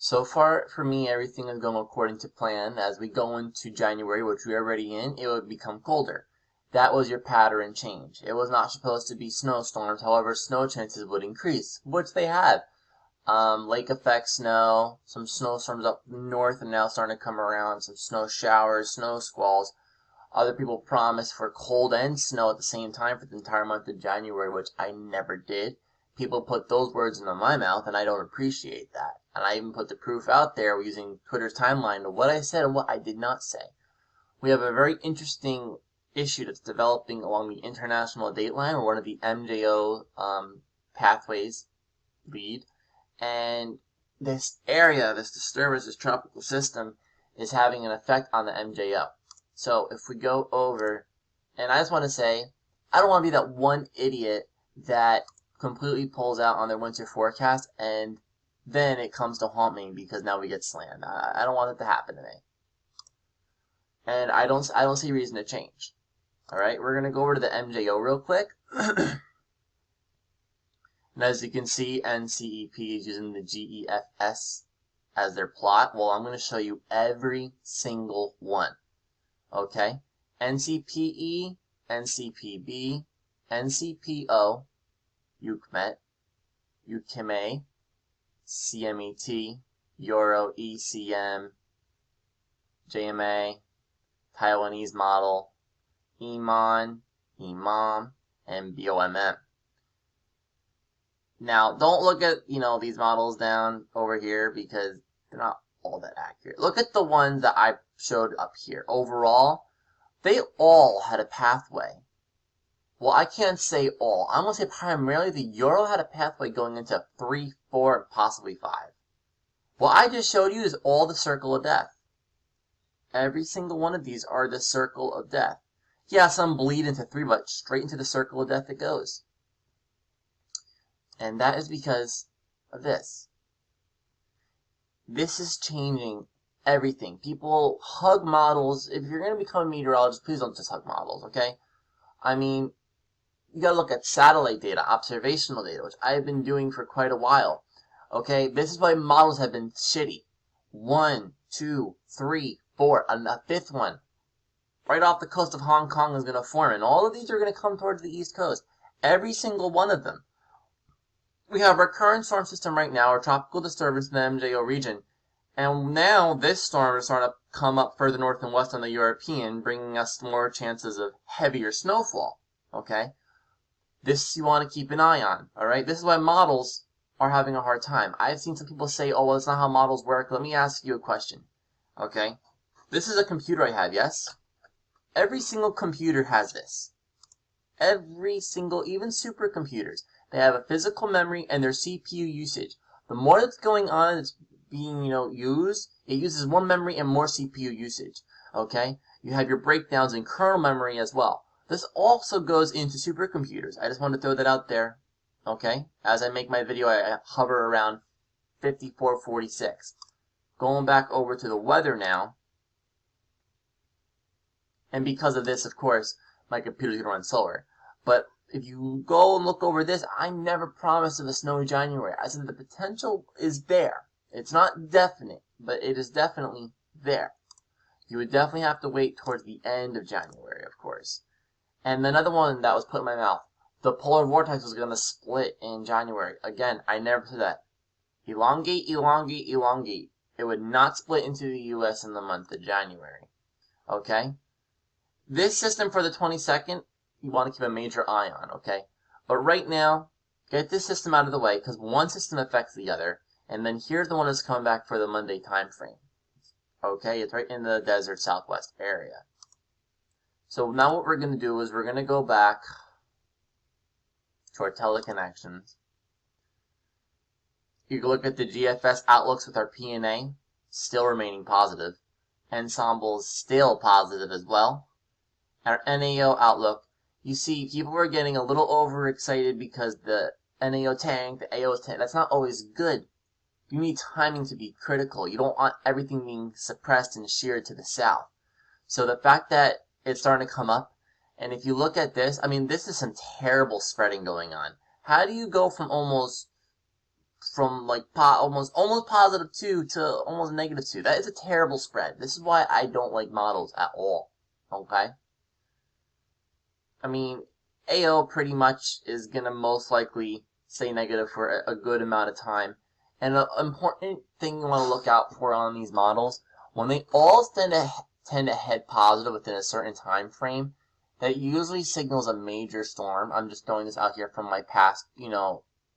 So far, for me, everything is going according to plan. As we go into January, which we're already in, it would become colder. That was your pattern change. It was not supposed to be snowstorms. However, snow chances would increase, which they have. Lake effect snow, some snowstorms up north and now starting to come around, some snow showers, snow squalls. Other people promised for cold and snow at the same time for the entire month of January, which I never did. People put those words into my mouth, and I don't appreciate that. And I even put the proof out there using Twitter's timeline of what I said and what I did not say. We have a very interesting issue that's developing along the international date line, where one of the MJO pathways lead. And this area, this disturbance, this tropical system, is having an effect on the MJO. So if we go over, and I just want to say, I don't want to be that one idiot that completely pulls out on their winter forecast and then it comes to haunt me because now we get slammed. I don't want it to happen to me. And I don't see reason to change. Alright, we're going to go over to the MJO real quick. And as you can see, NCEP is using the GEFS as their plot. Well, I'm going to show you every single one. Okay? NCPE, NCPB, NCPO, UCMET, UKME, CMET, Euro, ECM, JMA, Taiwanese model, EMON, EMOM, and BOMM. Now, don't look at, these models down over here because they're not all that accurate. Look at the ones that I showed up here. Overall, they all had a pathway. Well, I can't say all. I'm going to say primarily the Euro had a pathway going into 3, 4, and possibly 5. What I just showed you is all the circle of death. Every single one of these are the circle of death. Yeah, some bleed into 3, but straight into the circle of death it goes. And that is because of this. This is changing everything. People hug models. If you're going to become a meteorologist, please don't just hug models, okay? I mean, you got to look at satellite data, observational data, which I've been doing for quite a while. Okay, this is why models have been shitty. 1, 2, 3, 4, and a 5th one. Right off the coast of Hong Kong is going to form, and all of these are going to come towards the East Coast. Every single one of them. We have our current storm system right now, our tropical disturbance in the MJO region. And now this storm is starting to come up further north and west on the European, bringing us more chances of heavier snowfall. Okay? This you want to keep an eye on. Alright? This is why models are having a hard time. I've seen some people say, oh, well, that's not how models work. Let me ask you a question. Okay? This is a computer I have, yes? Every single computer has this. Every single, even supercomputers. They have a physical memory and their CPU usage. The more that's going on, it's being, used, it uses more memory and more CPU usage. Okay? You have your breakdowns in kernel memory as well. This also goes into supercomputers. I just want to throw that out there. Okay? As I make my video, I hover around 5446. Going back over to the weather now. And because of this, of course, my computer's going to run slower. But if you go and look over this, I never promised of a snowy January. I said the potential is there. It's not definite, but it is definitely there. You would definitely have to wait towards the end of January, of course. And another one that was put in my mouth, the polar vortex was going to split in January. Again, I never said that. Elongate, elongate, elongate. It would not split into the U.S. in the month of January. Okay? This system for the 22nd, you want to keep a major eye on, okay? But right now, get this system out of the way, because one system affects the other, and then here's the one that's coming back for the Monday time frame. Okay, it's right in the desert southwest area. So now what we're going to do is we're going to go back to our Teleconnections. You can look at the GFS outlooks with our PNA, still remaining positive. Ensemble is still positive as well. Our NAO outlook, you see people were getting a little overexcited because the NAO tanked, the AO tanked. That's not always good. You need timing to be critical. You don't want everything being suppressed and sheared to the south. So the fact that it's starting to come up, and if you look at this, I mean, this is some terrible spreading going on. How do you go from almost from like almost +2 to almost -2. That is a terrible spread. This is why I don't like models at all. Okay? I mean, AO pretty much is going to most likely stay negative for a good amount of time. And an important thing you want to look out for on these models, when they all tend to head positive within a certain time frame, that usually signals a major storm. I'm just throwing this out here from my past,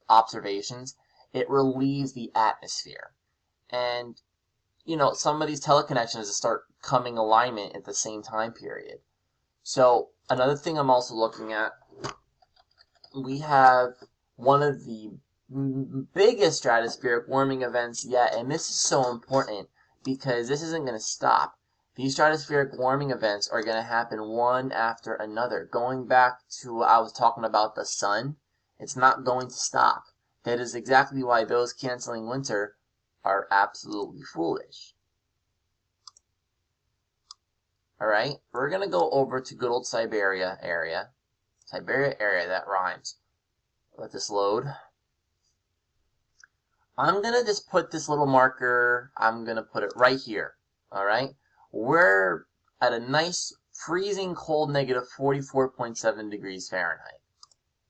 observations. It relieves the atmosphere. And, some of these teleconnections start coming alignment at the same time period. So another thing I'm also looking at, we have one of the biggest stratospheric warming events yet, and this is so important because this isn't going to stop. These stratospheric warming events are going to happen one after another. Going back to what I was talking about the sun, it's not going to stop. That is exactly why those canceling winter are absolutely foolish. Alright, we're going to go over to good old Siberia area. Siberia area, that rhymes. Let this load. I'm going to just put this little marker, I'm going to put it right here. Alright, we're at a nice freezing cold -44.7 degrees Fahrenheit.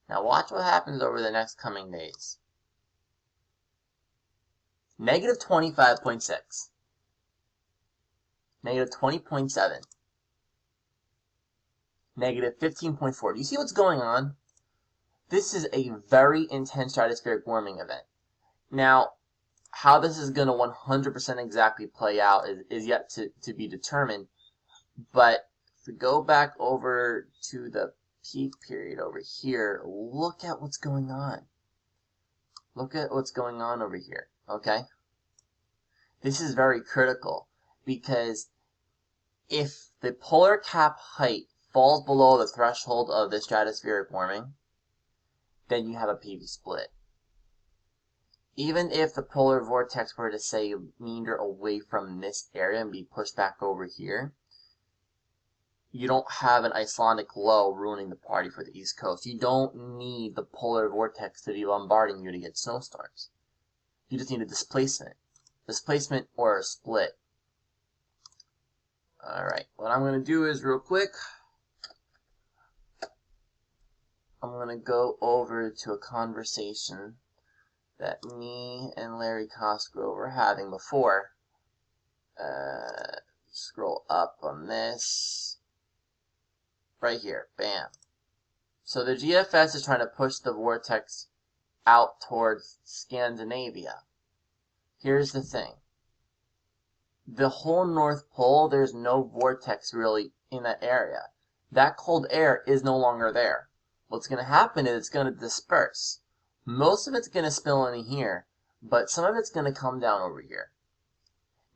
Now watch what happens over the next coming days. -25.6. -20.7. -15.4. Do you see what's going on? This is a very intense stratospheric warming event. Now, how this is going to 100% exactly play out is yet to be determined. But if we go back over to the peak period over here, look at what's going on. Look at what's going on over here, okay? This is very critical because if the polar cap height falls below the threshold of the stratospheric warming, then you have a PV split. Even if the polar vortex were to, say, meander away from this area and be pushed back over here, you don't have an Icelandic low ruining the party for the East Coast. You don't need the polar vortex to be bombarding you to get snowstorms. You just need a displacement. Displacement or a split. Alright, what I'm going to do is real quick, I'm going to go over to a conversation that me and Larry Cosgrove were having before. Scroll up on this. Right here. Bam. So the GFS is trying to push the vortex out towards Scandinavia. Here's the thing. The whole North Pole, there's no vortex really in that area. That cold air is no longer there. What's going to happen is it's going to disperse. Most of it's going to spill in here, but some of it's going to come down over here.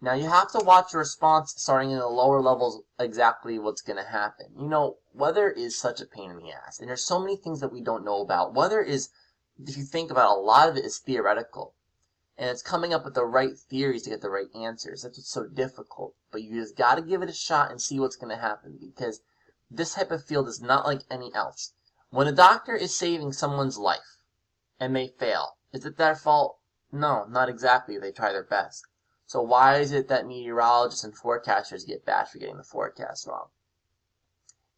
Now you have to watch your response starting in the lower levels exactly what's going to happen. Weather is such a pain in the ass, and there's so many things that we don't know about. Weather is, if you think about it, a lot of it is theoretical. And it's coming up with the right theories to get the right answers. That's what's so difficult. But you just got to give it a shot and see what's going to happen, because this type of field is not like any else. When a doctor is saving someone's life and they fail, is it their fault? No, not exactly. They try their best. So why is it that meteorologists and forecasters get bashed for getting the forecast wrong?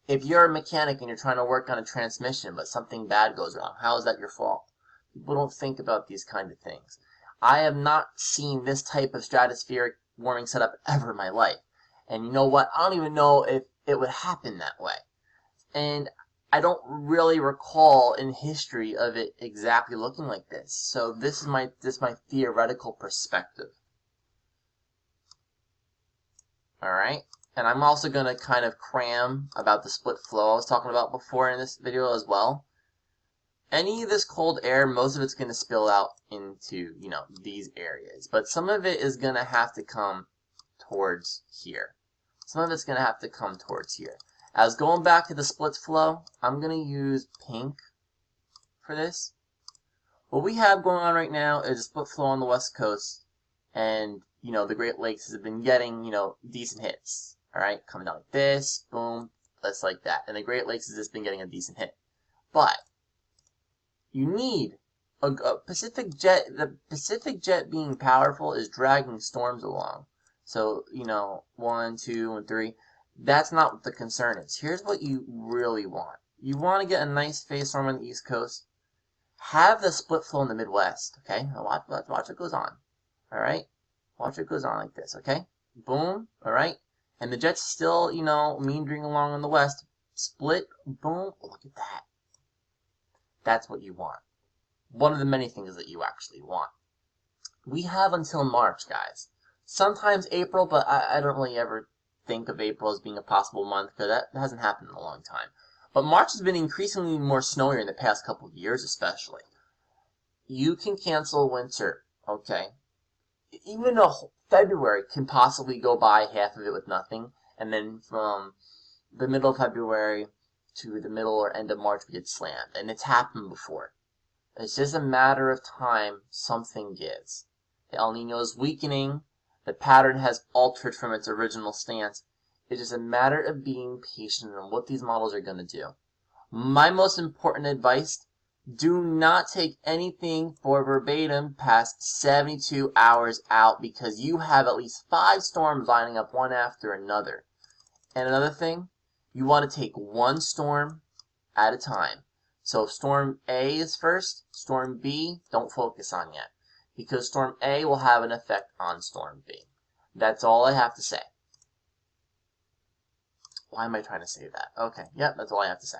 If you're a mechanic and you're trying to work on a transmission but something bad goes wrong, how is that your fault? People don't think about these kind of things. I have not seen this type of stratospheric warming setup ever in my life. And you know what? I don't even know if it would happen that way. And I don't really recall in history of it exactly looking like this. So this is my theoretical perspective. Alright? And I'm also going to kind of cram about the split flow I was talking about before in this video as well. Any of this cold air, most of it's going to spill out into, these areas. But some of it is going to have to come towards here. Some of it's going to have to come towards here. As going back to the split flow, I'm going to use pink for this. What we have going on right now is a split flow on the West Coast. And, the Great Lakes has been getting, decent hits. Alright, coming down like this, boom, just like that. And the Great Lakes has just been getting a decent hit. But you need a Pacific jet, the Pacific jet being powerful is dragging storms along. So, 1, 2, and 3. That's not what the concern is. Here's what you really want. You want to get a nice phase storm on the East Coast. Have the split flow in the Midwest, okay? Now watch what goes on, all right? Watch what goes on like this, okay? Boom, all right? And the jet's still, meandering along in the west. Split, boom, look at that. That's what you want. One of the many things that you actually want. We have until March, guys. Sometimes April, but I don't really ever think of April as being a possible month because that hasn't happened in a long time. But March has been increasingly more snowier in the past couple of years, especially. You can cancel winter, okay? Even though February can possibly go by half of it with nothing, and then from the middle of February to the middle or end of March we get slammed, and it's happened before. It's just a matter of time something gives. The El Nino is weakening, the pattern has altered from its original stance. It's just a matter of being patient on what these models are going to do. My most important advice, do not take anything for verbatim past 72 hours out because you have at least 5 storms lining up one after another. And another thing, you want to take one storm at a time. So if Storm A is first, Storm B, don't focus on yet. Because Storm A will have an effect on Storm B. That's all I have to say. Why am I trying to say that? Okay, yep, that's all I have to say.